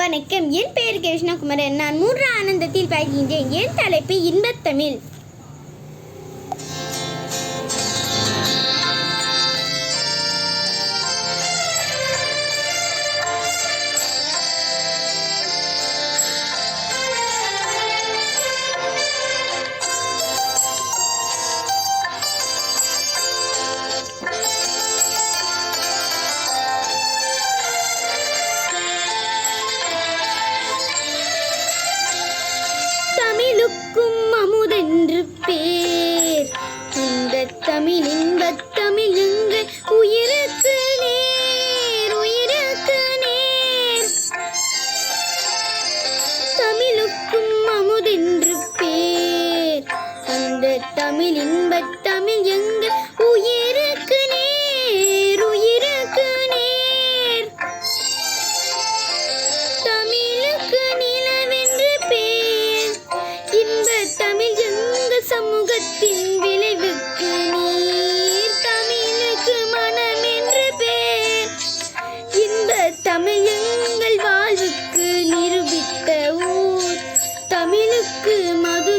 வணக்கம், என் பெயர் கிருஷ்ணகுமரன். நான் 3 ஆனந்தத்தில் பயில்கின்றேன். என் தலைப்பு இன்பத்தமிழ். தமிழுக்கும் அமுதென்று பேர். இந்த தமிழ் இன்பத்தமிழ் எங்கள் உயிருக்கு நேர், உயிருக்கு நேர். தமிழுக்கும் அமுதென்று பேர். அந்த தமிழ் இன்பத்தமிழ் எங்கள் உயிருக்கு நேர், உயிருக்கு நேர். தமிழுக்கு நிலவென்று பேர். தமிழ் எங்கள் சமூகத்தின் விளைவுக்கு நீர். தமிழுக்கு மனம் என்று பேர். இந்த தமிழ் எங்கள் வாழ்வுக்கு நிரூபித்த ஊர். தமிழுக்கு மது